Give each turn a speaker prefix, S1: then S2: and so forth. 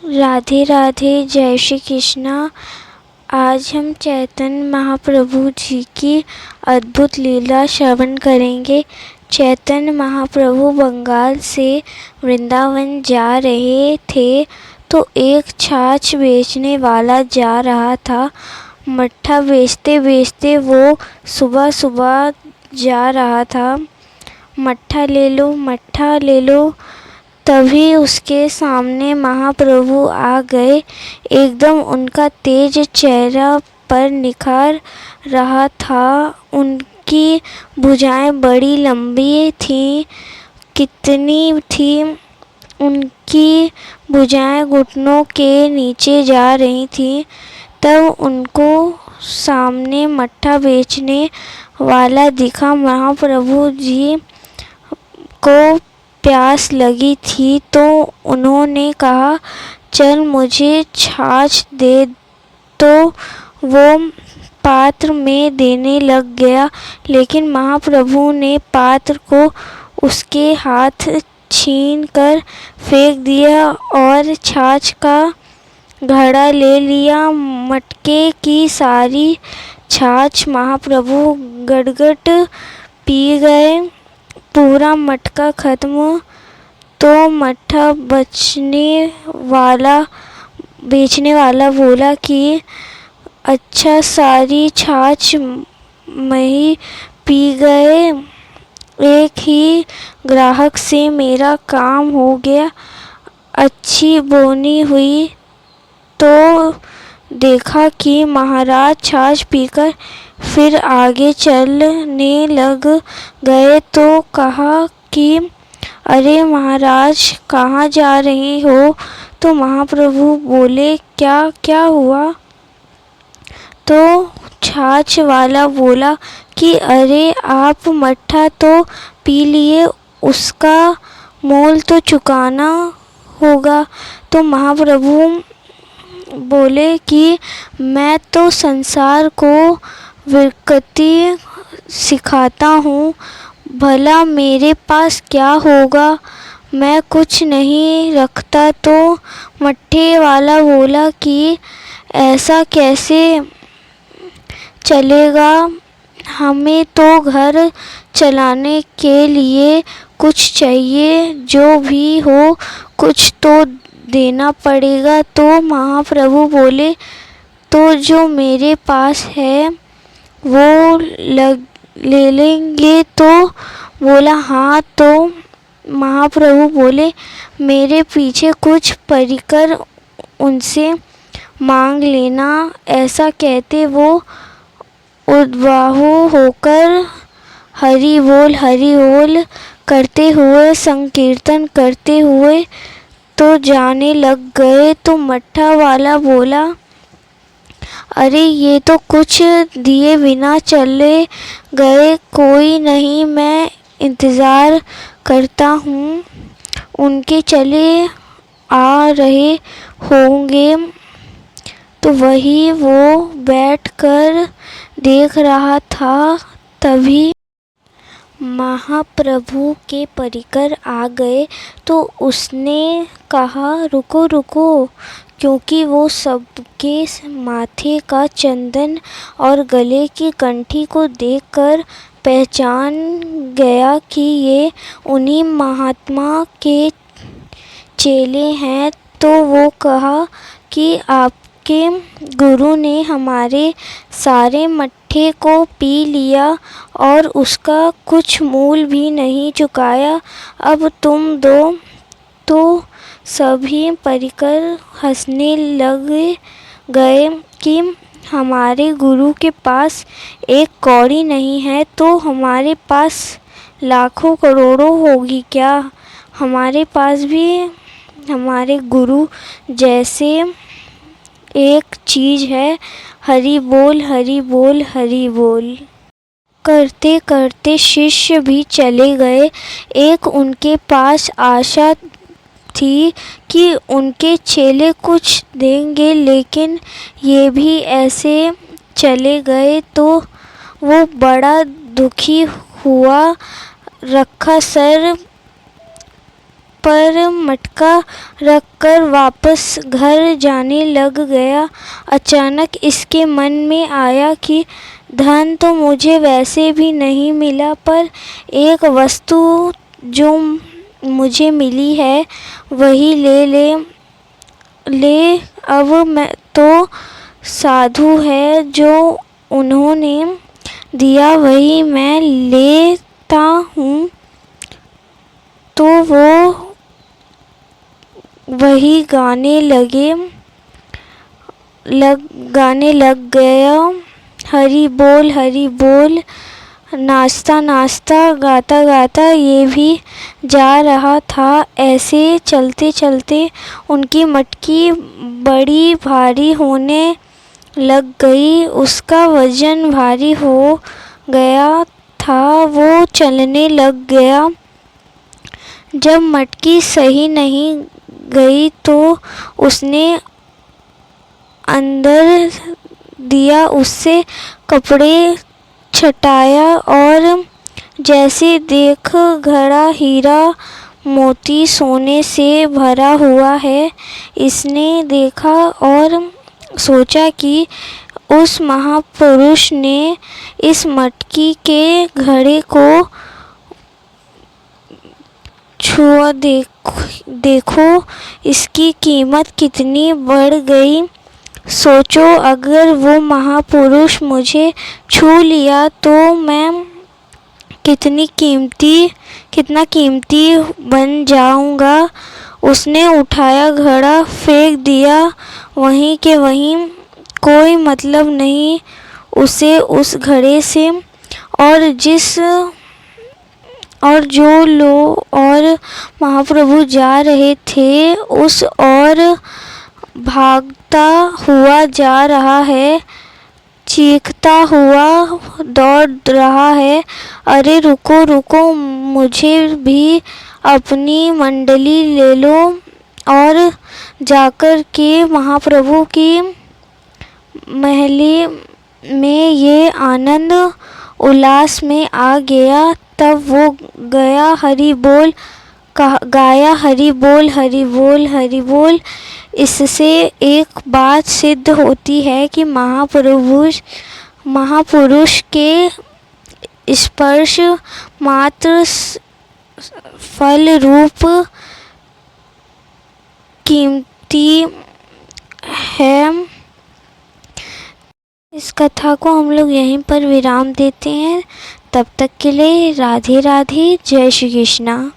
S1: राधे राधे, जय श्री कृष्णा। आज हम चैतन्य महाप्रभु जी की अद्भुत लीला श्रवण करेंगे। चैतन्य महाप्रभु बंगाल से वृंदावन जा रहे थे तो एक छाछ बेचने वाला जा रहा था। मट्ठा बेचते बेचते वो सुबह सुबह जा रहा था। मट्ठा ले लो, मट्ठा ले लो। तभी उसके सामने महाप्रभु आ गए। एकदम उनका तेज चेहरा पर निखार रहा था। उनकी भुजाएं बड़ी लंबी थीं। कितनी थी? उनकी भुजाएं घुटनों के नीचे जा रही थीं। तब उनको सामने मट्ठा बेचने वाला दिखा। महाप्रभु जी को प्यास लगी थी तो उन्होंने कहा, चल मुझे छाछ दे। तो वो पात्र में देने लग गया, लेकिन महाप्रभु ने पात्र को उसके हाथ छीन कर फेंक दिया और छाछ का घड़ा ले लिया। मटके की सारी छाछ महाप्रभु गड़गड़ पी गए। पूरा मटका खत्म। तो मट्ठा बेचने वाला बोला कि अच्छा, सारी छाछ मैं पी गए। एक ही ग्राहक से मेरा काम हो गया। अच्छी बोनी हुई तो देखा कि महाराज छाछ पीकर फिर आगे चलने लग गए तो कहा कि अरे महाराज, कहाँ जा रहे हो? तो महाप्रभु बोले, क्या क्या हुआ? तो छाछ वाला बोला कि अरे, आप मट्ठा तो पी लिए, उसका मोल तो चुकाना होगा। तो महाप्रभु बोले कि मैं तो संसार को विरक्ति सिखाता हूँ, भला मेरे पास क्या होगा? मैं कुछ नहीं रखता। तो मट्ठे वाला बोला कि ऐसा कैसे चलेगा? हमें तो घर चलाने के लिए कुछ चाहिए, जो भी हो कुछ तो देना पड़ेगा। तो महाप्रभु बोले, तो जो मेरे पास है वो ले लेंगे? तो बोला, हाँ। तो महाप्रभु बोले, मेरे पीछे कुछ परिकर उनसे मांग लेना। ऐसा कहते वो उद्बाहु होकर हरि बोल करते हुए, संकीर्तन करते हुए तो जाने लग गए। तो मट्ठा वाला बोला, अरे, ये तो कुछ दिए बिना चले गए। कोई नहीं, मैं इंतज़ार करता हूँ, उनके चले आ रहे होंगे। तो वही वो बैठकर देख रहा था। तभी महाप्रभु के परिकर आ गए तो उसने कहा, रुको रुको, क्योंकि वो सबके माथे का चंदन और गले की कंठी को देखकर पहचान गया कि ये उन्हीं महात्मा के चेले हैं। तो वो कहा कि आपके गुरु ने हमारे सारे मट्ठे को पी लिया और उसका कुछ मूल भी नहीं चुकाया। अब तुम दो। तो सभी परिकर हंसने लग गए कि हमारे गुरु के पास एक कौड़ी नहीं है तो हमारे पास लाखों करोड़ों होगी क्या? हमारे पास भी हमारे गुरु जैसे एक चीज़ है। हरि बोल, हरि बोल, हरि बोल। करते करते शिष्य भी चले गए। एक उनके पास आशा थी कि उनके चेले कुछ देंगे, लेकिन ये भी ऐसे चले गए। तो वो बड़ा दुखी हुआ। रखा सर पर मटका रखकर वापस घर जाने लग गया। अचानक इसके मन में आया कि धन तो मुझे वैसे भी नहीं मिला, पर एक वस्तु जो मुझे मिली है वही ले अब मैं तो साधु है जो उन्होंने दिया वही मैं लेता हूँ। तो वो वही गाने लग गया, हरि बोल। नाचता नाचता गाता गाता ये भी जा रहा था। ऐसे चलते चलते उनकी मटकी बड़ी भारी होने लग गई। उसका वजन भारी हो गया था, वो चलने लग गया। जब मटकी सही नहीं गई तो उसने अंदर दिया, उससे कपड़े छटाया और जैसे देख घड़ा हीरा मोती सोने से भरा हुआ है। इसने देखा और सोचा कि उस महापुरुष ने इस मटकी के घड़े को छुआ, देखो इसकी कीमत कितनी बढ़ गई। सोचो अगर वो महापुरुष मुझे छू लिया तो मैं कितना कीमती बन जाऊंगा। उसने उठाया घड़ा फेंक दिया वहीं के वहीं। कोई मतलब नहीं उसे उस घड़े से। और जो लोग और महाप्रभु जा रहे थे उस ओर भागता हुआ जा रहा है, चीखता हुआ दौड़ रहा है। अरे रुको रुको, मुझे भी अपनी मंडली ले लो। और जाकर के महाप्रभु की महली में ये आनंद उल्लास में आ गया। तब वो गाया हरि बोल हरि बोल। इससे एक बात सिद्ध होती है कि महापुरुष के स्पर्श मात्र फल रूप कीमती है। इस कथा को हम लोग यहीं पर विराम देते हैं। तब तक के लिए राधे राधे, जय श्री कृष्णा।